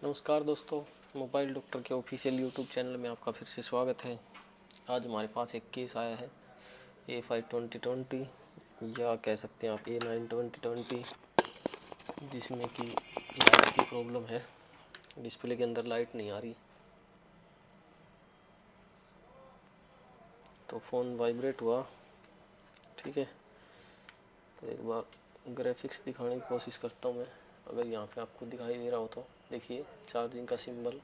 नमस्कार दोस्तों, mobile doctor के ऑफिशियल यूट्यूब चैनल में आपका फिर से स्वागत है। आज हमारे पास एक केस आया है A5 2020 या कह सकते हैं आप A9 2020, जिसमें कि लाइट की प्रॉब्लम है। डिस्प्ले के अंदर लाइट नहीं आ रही, तो फ़ोन वाइब्रेट हुआ। ठीक है, तो एक बार ग्राफिक्स दिखाने की कोशिश करता हूँ मैं। अगर यहाँ पे आपको दिखाई दे रहा हो तो देखिए चार्जिंग का सिंबल।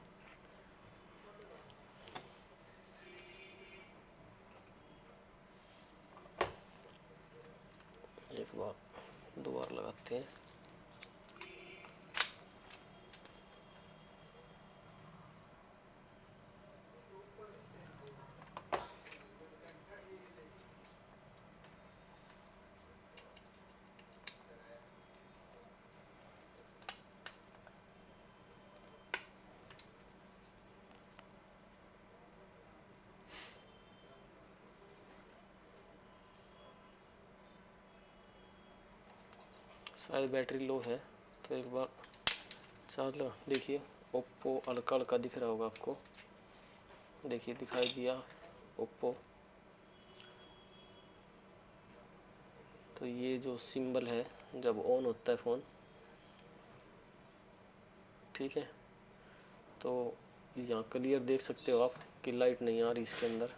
एक बार दो बार लगाते हैं। शायद बैटरी लो है, तो एक बार चार्ज लगा। देखिए ओप्पो हल्का हल्का दिख रहा होगा आपको। देखिए दिखाई दिया ओप्पो। तो ये जो सिंबल है जब ऑन होता है फ़ोन, ठीक है, तो यहाँ क्लियर देख सकते हो आप कि लाइट नहीं आ रही इसके अंदर।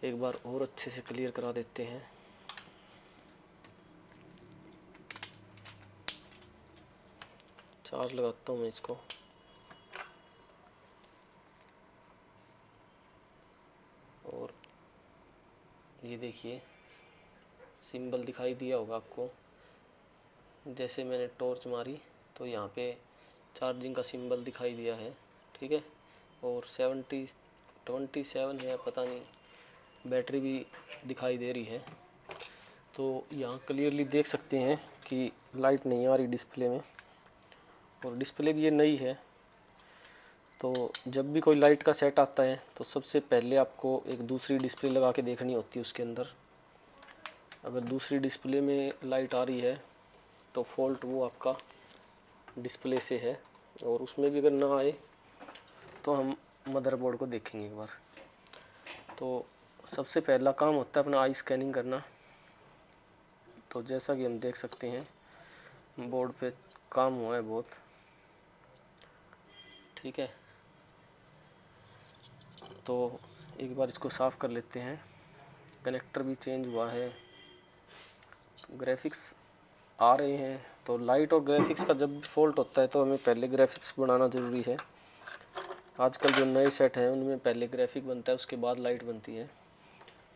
एक बार और अच्छे से क्लियर करा देते हैं। चार्ज लगाता हूँ मैं इसको। और ये देखिए सिंबल दिखाई दिया होगा आपको। जैसे मैंने टॉर्च मारी तो यहाँ पे चार्जिंग का सिंबल दिखाई दिया है। ठीक है, और 27 है, पता नहीं, बैटरी भी दिखाई दे रही है। तो यहाँ क्लियरली देख सकते हैं कि लाइट नहीं आ रही डिस्प्ले में, और डिस्प्ले भी ये नई है। तो जब भी कोई लाइट का सेट आता है तो सबसे पहले आपको एक दूसरी डिस्प्ले लगा के देखनी होती है उसके अंदर। अगर दूसरी डिस्प्ले में लाइट आ रही है तो फॉल्ट वो आपका डिस्प्ले से है, और उसमें भी अगर ना आए तो हम मदरबोर्ड को देखेंगे एक बार। तो सबसे पहला काम होता है अपना आई स्कैनिंग करना। तो जैसा कि हम देख सकते हैं बोर्ड पे काम हुआ है बहुत। ठीक है, तो एक बार इसको साफ़ कर लेते हैं। कनेक्टर भी चेंज हुआ है, ग्राफिक्स आ रहे हैं। तो लाइट और ग्राफिक्स का जब भी फॉल्ट होता है तो हमें पहले ग्राफिक्स बनाना ज़रूरी है। आजकल जो नए सेट हैं उनमें पहले ग्राफिक बनता है, उसके बाद लाइट बनती है।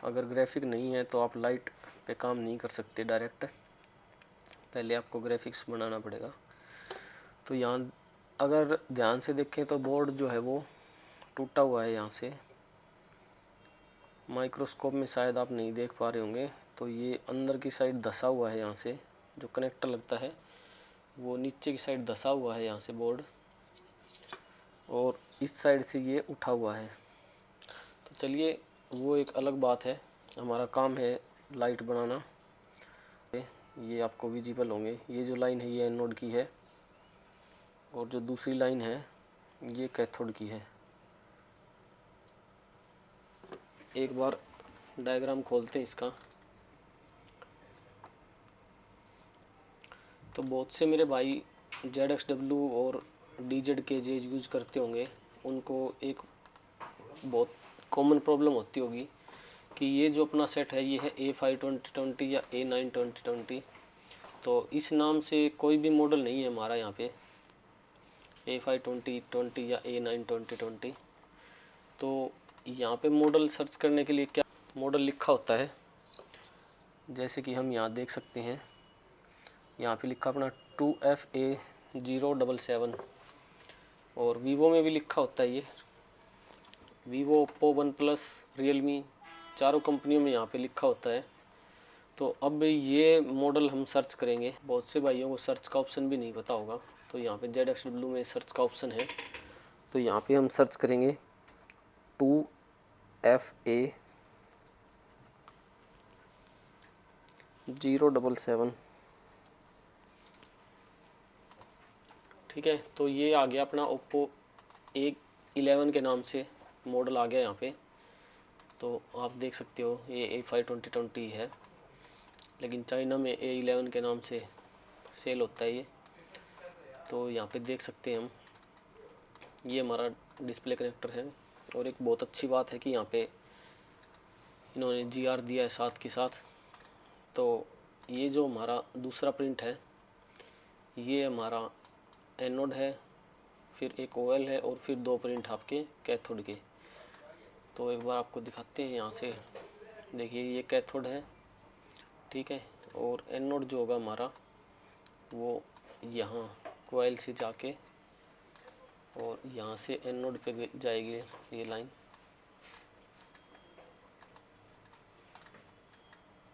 अगर ग्राफिक नहीं है तो आप लाइट पे काम नहीं कर सकते डायरेक्ट, पहले आपको ग्राफिक्स बनाना पड़ेगा। तो यहाँ अगर ध्यान से देखें तो बोर्ड जो है वो टूटा हुआ है यहाँ से। माइक्रोस्कोप में शायद आप नहीं देख पा रहे होंगे, तो ये अंदर की साइड धसा हुआ है। यहाँ से जो कनेक्टर लगता है वो नीचे की साइड धसा हुआ है यहाँ से बोर्ड, और इस साइड से ये उठा हुआ है। तो चलिए वो एक अलग बात है, हमारा काम है लाइट बनाना। ये आपको विजिबल होंगे, ये जो लाइन है ये एनोड की है, और जो दूसरी लाइन है ये कैथोड की है। एक बार डायग्राम खोलते हैं इसका। तो बहुत से मेरे भाई ZXW और DZKJ यूज़ करते होंगे, उनको एक बहुत कॉमन प्रॉब्लम होती होगी कि ये जो अपना सेट है ये है A5 2020 या A9 2020। तो इस नाम से कोई भी मॉडल नहीं है हमारा यहाँ पे A5 2020 या A9 2020। तो यहाँ पे मॉडल सर्च करने के लिए क्या मॉडल लिखा होता है, जैसे कि हम यहाँ देख सकते हैं। यहाँ पे लिखा अपना 2FA077, और वीवो में भी लिखा होता है ये। Vivo, Oppo, one plus, Realme, चारों कंपनियों में यहाँ पे लिखा होता है। तो अब ये मॉडल हम सर्च करेंगे। बहुत से भाइयों को सर्च का ऑप्शन भी नहीं पता होगा, तो यहाँ पे ZXW में सर्च का ऑप्शन है। तो यहाँ पे हम सर्च करेंगे 2FA077। ठीक है, तो ये आ गया अपना ओप्पो A11 के नाम से मॉडल आ गया यहाँ पे। तो आप देख सकते हो ये A5 2020 है, लेकिन चाइना में A11 के नाम से सेल होता है ये। तो यहाँ पे देख सकते हैं हम, ये हमारा डिस्प्ले कनेक्टर है। और एक बहुत अच्छी बात है कि यहाँ पे इन्होंने GR दिया है साथ के साथ। तो ये जो हमारा दूसरा प्रिंट है, ये हमारा एनोड है, फिर एक OL है और फिर दो प्रिंट आपके कैथोड के। तो एक बार आपको दिखाते हैं यहाँ से। देखिए ये कैथोड है, ठीक है, और एनोड जो होगा हमारा वो यहाँ कोयल से जाके और यहाँ से एनोड पे जाएगी ये लाइन,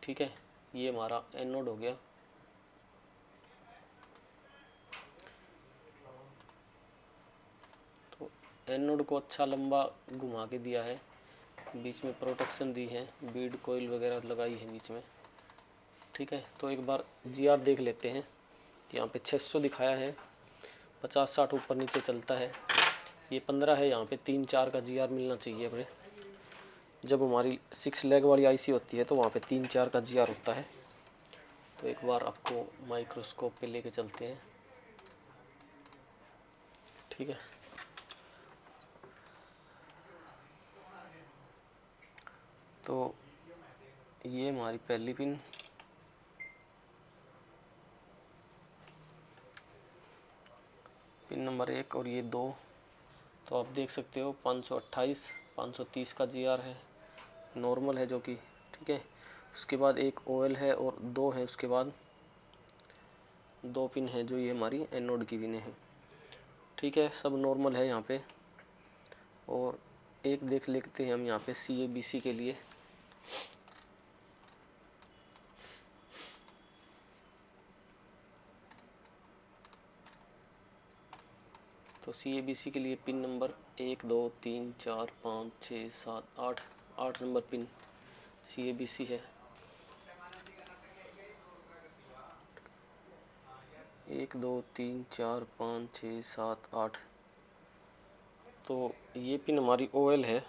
ठीक है। ये हमारा एनोड हो गया। तो एनोड को अच्छा लंबा घुमा के दिया है, बीच में प्रोटेक्शन दी है, बीड कोयल वगैरह लगाई है बीच में, ठीक है। तो एक बार GR देख लेते हैं। यहाँ पे 600 दिखाया है, 50-60 ऊपर नीचे चलता है। ये 15 है, यहाँ पे 3-4 का GR मिलना चाहिए अपने। जब हमारी 6 लेग वाली IC होती है तो वहाँ पे 3-4 का GR होता है। तो एक बार आपको माइक्रोस्कोप पे लेके चलते हैं, ठीक है। तो ये हमारी पहली पिन, पिन नंबर 1 और ये 2। तो आप देख सकते हो 528 530 का GR है, नॉर्मल है जो कि, ठीक है। उसके बाद एक OL है और 2 है, उसके बाद 2 पिन है जो ये हमारी एनोड की पिन है, ठीक है। सब नॉर्मल है यहाँ पे। और एक देख लेते हैं हम यहाँ पे CABC के लिए। तो CABC के लिए pin number 1 2 3 4 5 6 7 8 8 number pin CABC है। 1 2 3 4 5 6 7 8। तो ये पिन हमारी OL है।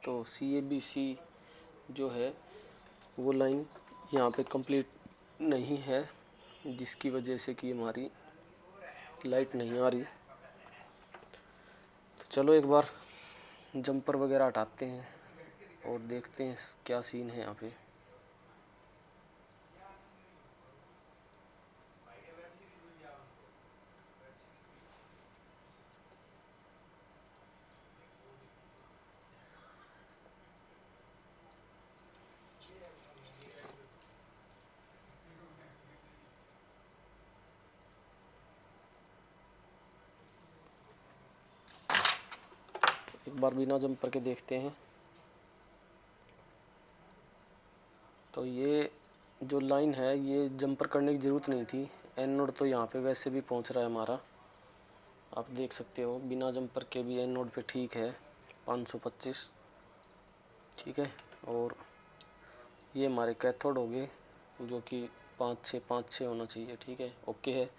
तो CABC जो है वो लाइन यहाँ पे कंप्लीट नहीं है, जिसकी वजह से कि हमारी लाइट नहीं आ रही। तो चलो एक बार जंपर वगैरह हटाते हैं और देखते हैं क्या सीन है यहाँ पे। एक बार बिना जंपर के देखते हैं। तो ये जो लाइन है ये जंपर करने की ज़रूरत नहीं थी। एनोड तो यहाँ पे वैसे भी पहुँच रहा है हमारा, आप देख सकते हो। बिना जंपर के भी एनोड पे ठीक है 525, ठीक है। और ये हमारे कैथोड हो गए जो कि 5-6 होना चाहिए, ठीक है, ओके है।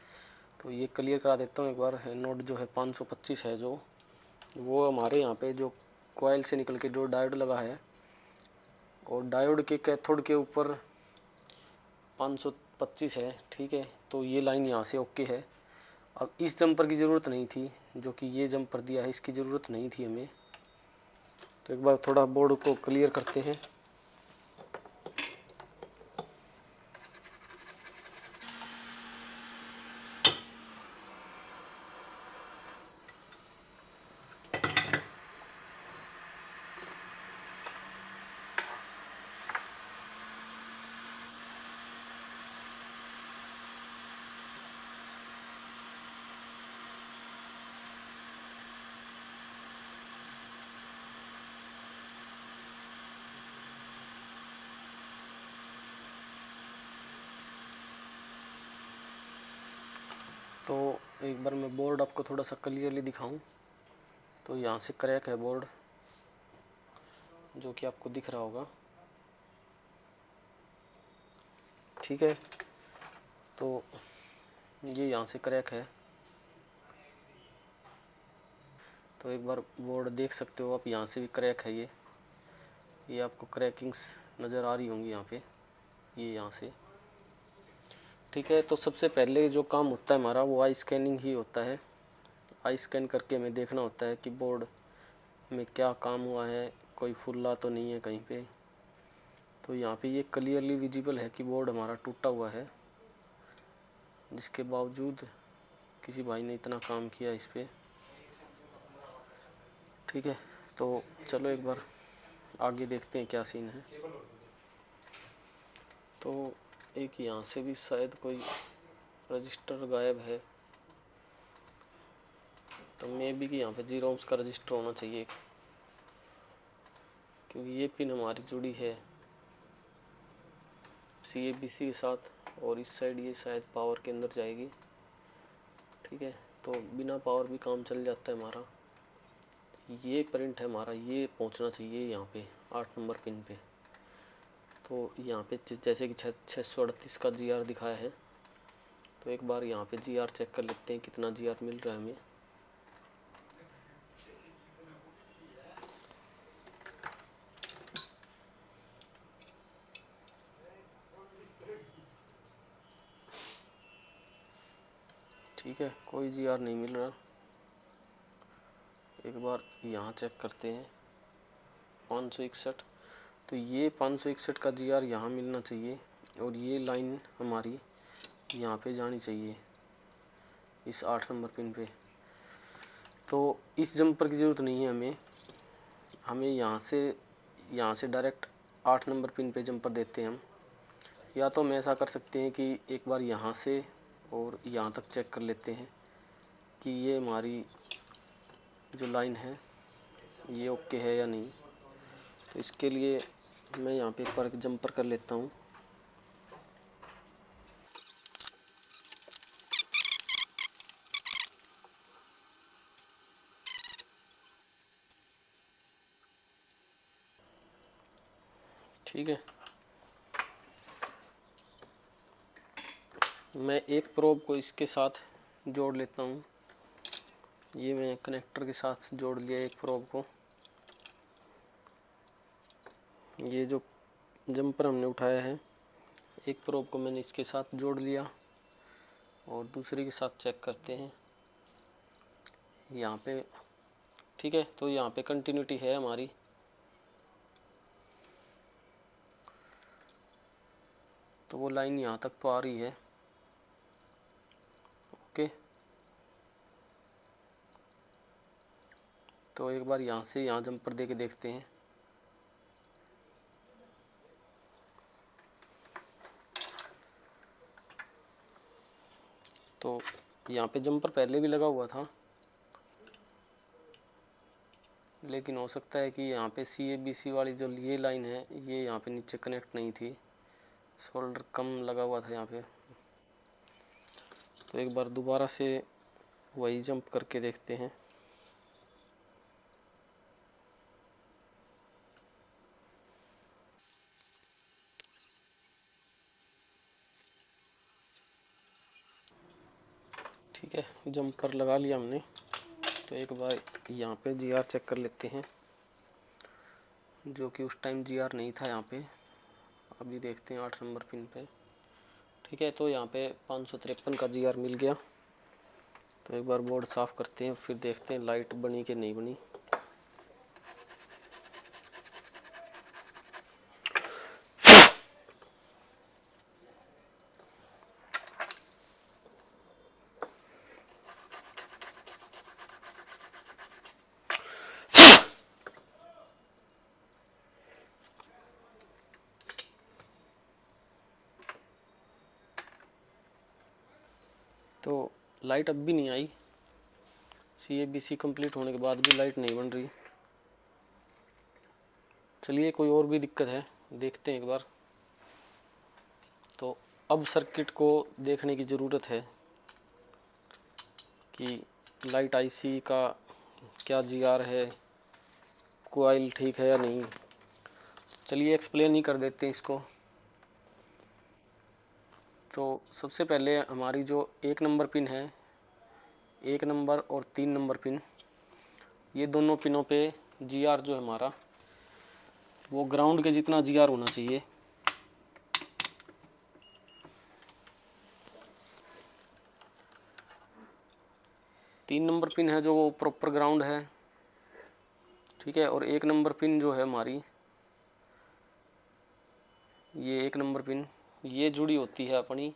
तो ये क्लियर करा देता हूँ एक बार। एनोड जो है 525 है, जो वो हमारे यहाँ पे जो कॉइल से निकल के जो डायोड लगा है, और डायोड के कैथोड के ऊपर 525 है, ठीक है। तो ये लाइन यहाँ से ओके है। अब इस जंपर की ज़रूरत नहीं थी, जो कि ये जंपर दिया है इसकी ज़रूरत नहीं थी हमें। तो एक बार थोड़ा बोर्ड को क्लियर करते हैं। तो एक बार मैं बोर्ड आपको थोड़ा सा क्लियरली दिखाऊं। तो यहाँ से क्रैक है बोर्ड, जो कि आपको दिख रहा होगा, ठीक है। तो ये यहाँ से क्रैक है, तो एक बार बोर्ड देख सकते हो आप, यहाँ से भी क्रैक है। ये आपको क्रैकिंग्स नज़र आ रही होंगी यहाँ पे, ये यहाँ से। ठीक है, तो सबसे पहले जो काम होता है हमारा वो आई स्कैनिंग ही होता है। आई स्कैन करके हमें देखना होता है कि बोर्ड में क्या काम हुआ है, कोई फुल्ला तो नहीं है कहीं पे। तो यहाँ पे ये क्लियरली विजिबल है कि बोर्ड हमारा टूटा हुआ है, जिसके बावजूद किसी भाई ने इतना काम किया इस पर। ठीक है, तो चलो एक बार आगे देखते हैं क्या सीन है। तो एक यहाँ से भी शायद कोई रजिस्टर गायब है, तो मे बी कि यहाँ पे जीरोम्स का रजिस्टर होना चाहिए, क्योंकि ये पिन हमारी जुड़ी है CABC के साथ, और इस साइड ये शायद पावर के अंदर जाएगी। ठीक है, तो बिना पावर भी काम चल जाता है हमारा। ये प्रिंट है हमारा, ये पहुंचना चाहिए यहाँ पे 8 नंबर पिन पे। तो यहाँ पे जैसे कि 638 का GR दिखाया है, तो एक बार यहाँ पे GR चेक कर लेते हैं कितना GR मिल रहा है हमें। ठीक है, कोई GR नहीं मिल रहा। एक बार यहाँ चेक करते हैं 561। तो ये 561 का GR यहाँ मिलना चाहिए, और ये लाइन हमारी यहाँ पे जानी चाहिए इस 8 नंबर पिन पे। तो इस जंपर की ज़रूरत नहीं है हमें यहाँ से डायरेक्ट 8 नंबर पिन पे जंपर देते हैं हम। या तो हम ऐसा कर सकते हैं कि एक बार यहाँ से और यहाँ तक चेक कर लेते हैं कि ये हमारी जो लाइन है ये ओके है या नहीं। तो इसके लिए मैं यहाँ पे एक बार जंपर कर लेता हूँ। ठीक है, मैं एक प्रोब को इसके साथ जोड़ लेता हूँ। ये मैं कनेक्टर के साथ जोड़ लिया एक प्रोब को। ये जो जंपर हमने उठाया है, एक प्रोब को मैंने इसके साथ जोड़ लिया, और दूसरे के साथ चेक करते हैं यहाँ पे। ठीक है, तो यहाँ पे कंटिन्यूटी है हमारी। तो वो लाइन यहाँ तक तो आ रही है। ओके, तो एक बार यहाँ से यहाँ जंपर दे के देखते हैं। तो यहाँ पे जंपर पहले भी लगा हुआ था, लेकिन हो सकता है कि यहाँ पे CABC वाली जो ये लाइन है ये यहाँ पे नीचे कनेक्ट नहीं थी, सोल्डर कम लगा हुआ था यहाँ पे। तो एक बार दोबारा से वही जंप करके देखते हैं। ठीक है, जंपर लगा लिया हमने। तो एक बार यहाँ पे GR चेक कर लेते हैं, जो कि उस टाइम GR नहीं था यहाँ पे। अभी देखते हैं 8 नंबर पिन पे। ठीक है, तो यहाँ पे 553 का GR मिल गया। तो एक बार बोर्ड साफ़ करते हैं, फिर देखते हैं लाइट बनी कि नहीं बनी। तो लाइट अब भी नहीं आई, CABC कंप्लीट होने के बाद भी लाइट नहीं बन रही। चलिए, कोई और भी दिक्कत है, देखते हैं एक बार। तो अब सर्किट को देखने की ज़रूरत है कि लाइट IC का क्या GR है, कॉइल ठीक है या नहीं। चलिए एक्सप्लेन ही कर देते हैं इसको। तो सबसे पहले हमारी जो 1 नंबर पिन है, 1 नंबर और 3 नंबर पिन, ये दोनों पिनों पे GR जो है हमारा वो ग्राउंड के जितना GR होना चाहिए। तीन नंबर पिन है जो वो प्रॉपर ग्राउंड है, ठीक है। और एक नंबर पिन जो है हमारी, ये एक नंबर पिन ये जुड़ी होती है अपनी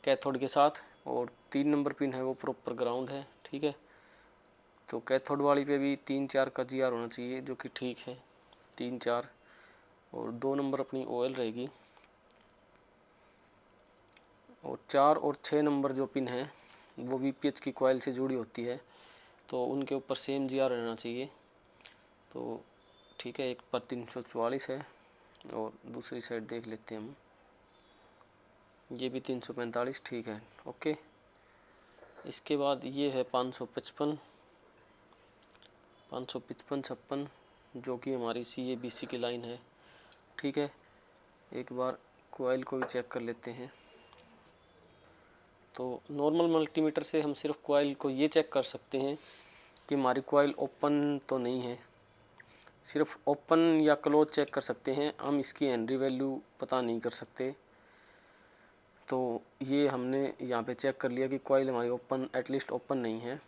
कैथोड के साथ, और 3 नंबर पिन है वो प्रॉपर ग्राउंड है, ठीक है। तो कैथोड वाली पे भी 3-4 का GR होना चाहिए, जो कि ठीक है 3-4, और 2 नंबर अपनी OL रहेगी। और 4 और 6 नंबर जो पिन है वो VPH की कॉइल से जुड़ी होती है, तो उनके ऊपर सेम GR रहना चाहिए। तो ठीक है, एक पर 344 है और दूसरी साइड देख लेते हैं हम, ये भी 345, ठीक है, ओके। इसके बाद ये है 555, 56, जो कि हमारी CABC की लाइन है, ठीक है। एक बार कॉइल को भी चेक कर लेते हैं। तो नॉर्मल मल्टीमीटर से हम सिर्फ कॉइल को ये चेक कर सकते हैं कि हमारी कॉइल ओपन तो नहीं है, सिर्फ ओपन या क्लोज चेक कर सकते हैं, हम इसकी हेनरी वैल्यू पता नहीं कर सकते। तो ये हमने यहाँ पे चेक कर लिया कि कॉइल हमारी ओपन, एटलीस्ट ओपन नहीं है।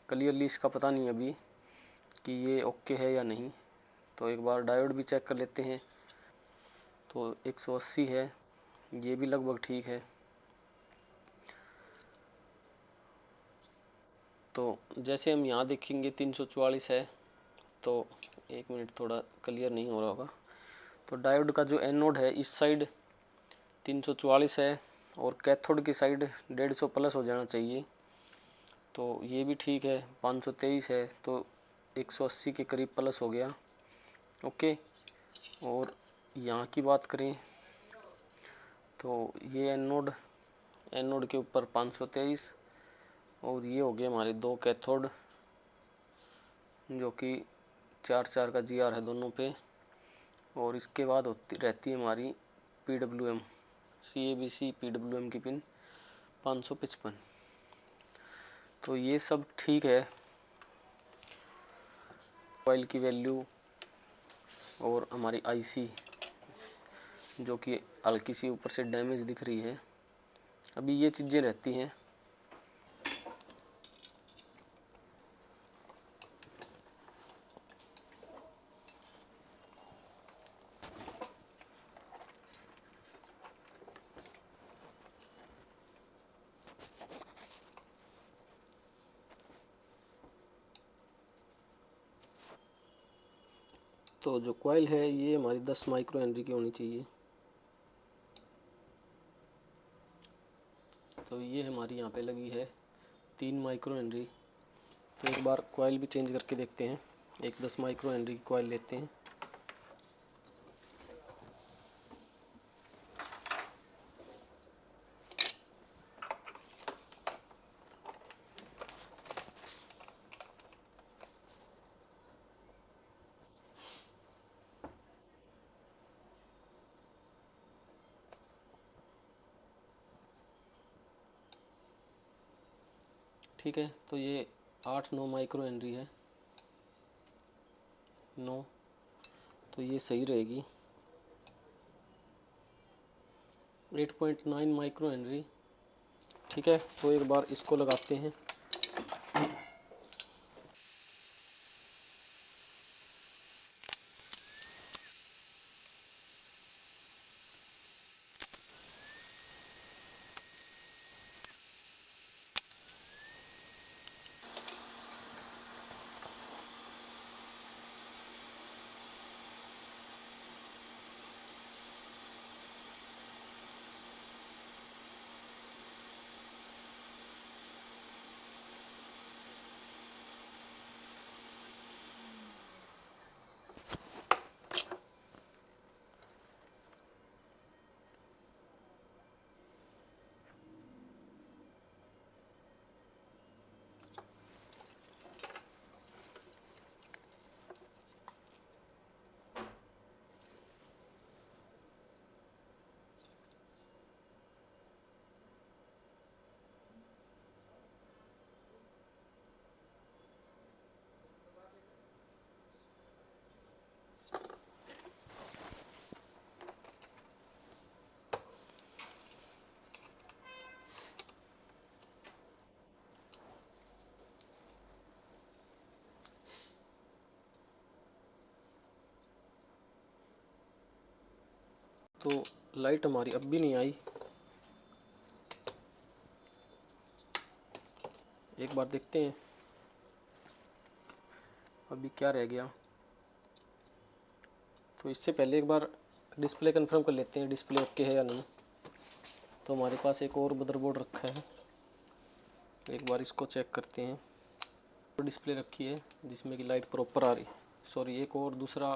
क्लियरली इसका पता नहीं अभी कि ये ओके है या नहीं। तो एक बार डायोड भी चेक कर लेते हैं। तो 180 है, ये भी लगभग ठीक है। तो जैसे हम यहाँ देखेंगे 344 है, तो एक मिनट, थोड़ा क्लियर नहीं हो रहा होगा। तो डायोड का जो एनोड है इस साइड 344 है और कैथोड की साइड 150 प्लस हो जाना चाहिए। तो ये भी ठीक है, 523 है तो 180 के करीब प्लस हो गया, ओके। और यहाँ की बात करें तो ये एनोड के ऊपर 523, और ये हो गए हमारे 2 कैथोड, जो कि 4-4 का GR है दोनों पे। और इसके बाद होती रहती है हमारी PWM, CABC PWM की पिन 555। तो ये सब ठीक है, कॉइल की वैल्यू और हमारी IC जो कि हल्की सी ऊपर से डैमेज दिख रही है, अभी ये चीज़ें रहती हैं। तो जो कॉइल है ये हमारी 10 माइक्रो हेनरी की होनी चाहिए। तो ये हमारी यहाँ पे लगी है 3 माइक्रो हेनरी। तो एक बार कॉइल भी चेंज करके देखते हैं, एक 10 माइक्रो हेनरी की कॉइल लेते हैं। ठीक है, तो ये 8-9 माइक्रो हेनरी है, 9, तो ये सही रहेगी। 8.9 माइक्रो हेनरी, ठीक है। तो एक बार इसको लगाते हैं। तो लाइट हमारी अब भी नहीं आई। एक बार देखते हैं अभी क्या रह गया। तो इससे पहले एक बार डिस्प्ले कंफर्म कर लेते हैं डिस्प्ले ओके है या नहीं। तो हमारे पास एक और मदरबोर्ड रखा है, एक बार इसको चेक करते हैं। तो डिस्प्ले रखी है जिसमें कि लाइट प्रॉपर आ रही है। सॉरी, एक और दूसरा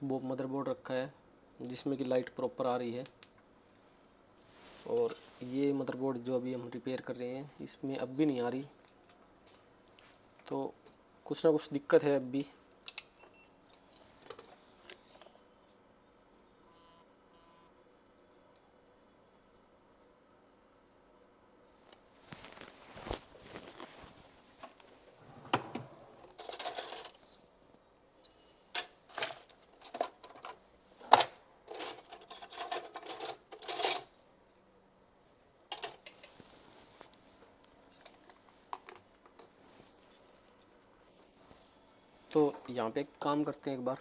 वो मदरबोर्ड रखा है जिसमें कि लाइट प्रॉपर आ रही है। और ये मदरबोर्ड जो अभी हम रिपेयर कर रहे हैं इसमें अब भी नहीं आ रही। तो कुछ ना कुछ दिक्कत है अब भी। तो यहाँ पे काम करते हैं, एक बार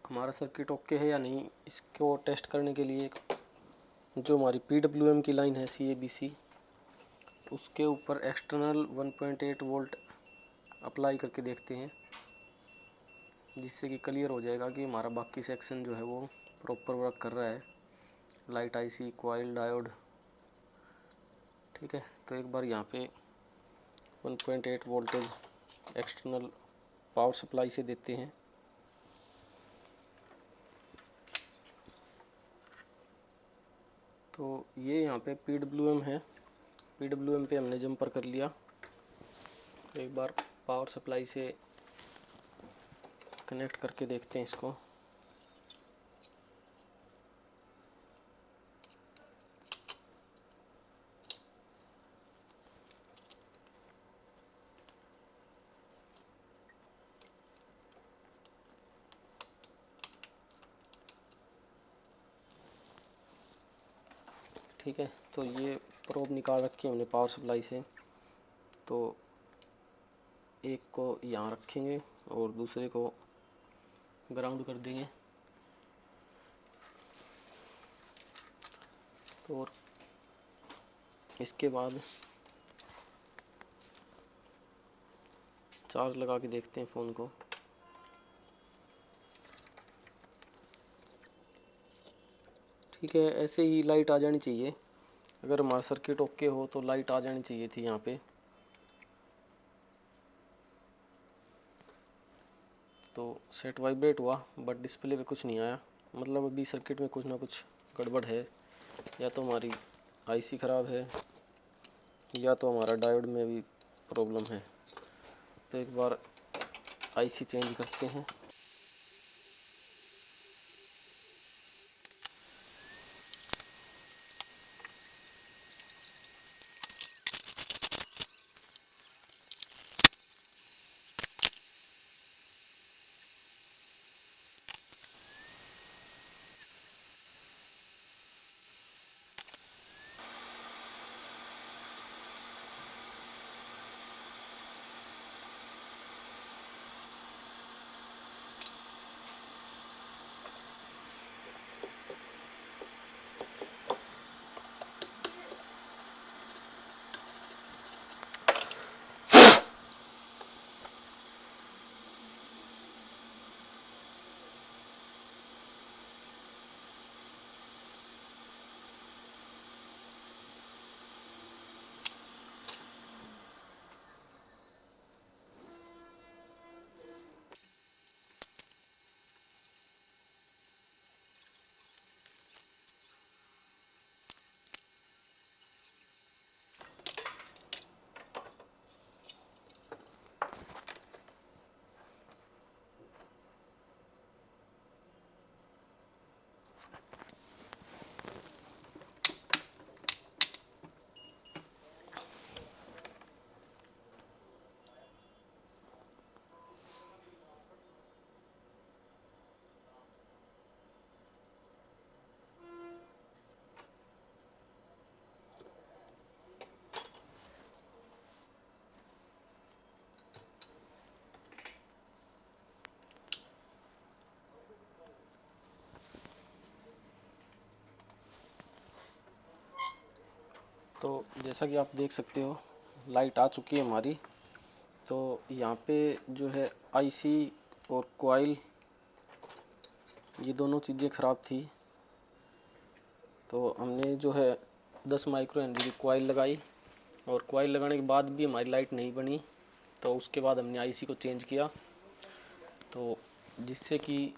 हमारा सर्किट ओके है या नहीं इसको टेस्ट करने के लिए जो हमारी PWM की लाइन है CABC, उसके ऊपर एक्सटर्नल 1.8 वोल्ट अप्लाई करके देखते हैं, जिससे कि क्लियर हो जाएगा कि हमारा बाकी सेक्शन जो है वो प्रॉपर वर्क कर रहा है। Light IC, coil, diode. ठीक है, तो एक बार यहाँ पे 1.8 वोल्टेज एक्सटर्नल पावर सप्लाई से देते हैं। तो ये यहाँ पे PWM है, PWM पे हमने जंपर कर लिया। तो एक बार पावर सप्लाई से कनेक्ट करके देखते हैं इसको। ठीक है, तो ये प्रोब निकाल रखी है हमने पावर सप्लाई से। तो एक को यहाँ रखेंगे और दूसरे को ग्राउंड कर देंगे। तो और इसके बाद चार्ज लगा के देखते हैं फ़ोन को। ठीक है, ऐसे ही लाइट आ जानी चाहिए। अगर हमारा सर्किट ओके हो तो लाइट आ जानी चाहिए थी यहाँ पे। तो सेट वाइब्रेट हुआ बट डिस्प्ले पे कुछ नहीं आया, मतलब अभी सर्किट में कुछ ना कुछ गड़बड़ है। या तो हमारी IC ख़राब है या तो हमारा डायोड में भी प्रॉब्लम है। तो एक बार IC चेंज करते हैं। तो जैसा कि आप देख सकते हो लाइट आ चुकी है हमारी। तो यहाँ पे जो है आईसी और कॉइल, ये दोनों चीज़ें ख़राब थी। तो हमने जो है 10 माइक्रो हेनरी की कॉइल लगाई और कॉइल लगाने के बाद भी हमारी लाइट नहीं बनी। तो उसके बाद हमने आईसी को चेंज किया, तो जिससे कि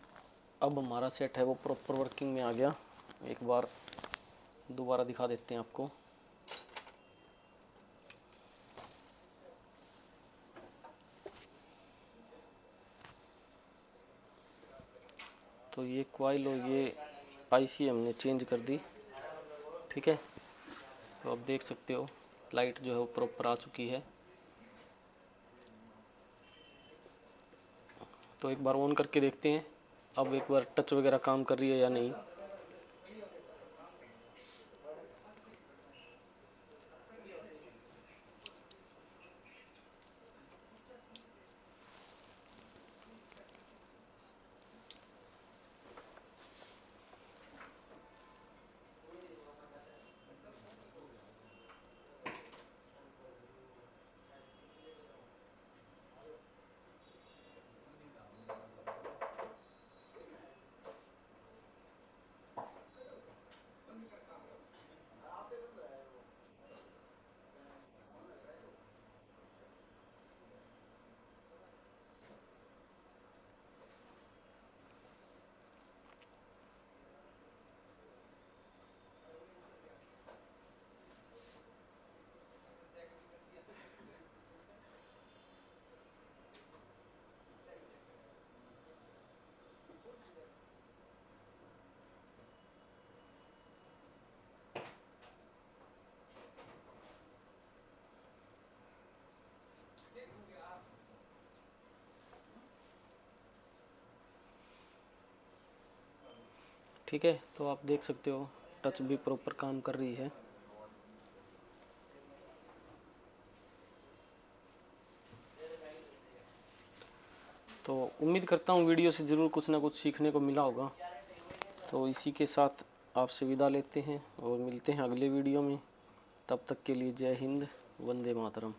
अब हमारा सेट है वो प्रॉपर वर्किंग में आ गया। एक बार दोबारा दिखा देते हैं आपको। तो ये कॉइल और ये आईसी हमने चेंज कर दी, ठीक है। तो आप देख सकते हो लाइट जो है वो प्रॉपर आ चुकी है। तो एक बार ऑन करके देखते हैं अब एक बार टच वगैरह काम कर रही है या नहीं। ठीक है, तो आप देख सकते हो टच भी प्रॉपर काम कर रही है। तो उम्मीद करता हूँ वीडियो से ज़रूर कुछ ना कुछ सीखने को मिला होगा। तो इसी के साथ आपसे विदा लेते हैं और मिलते हैं अगले वीडियो में। तब तक के लिए जय हिंद, वंदे मातरम।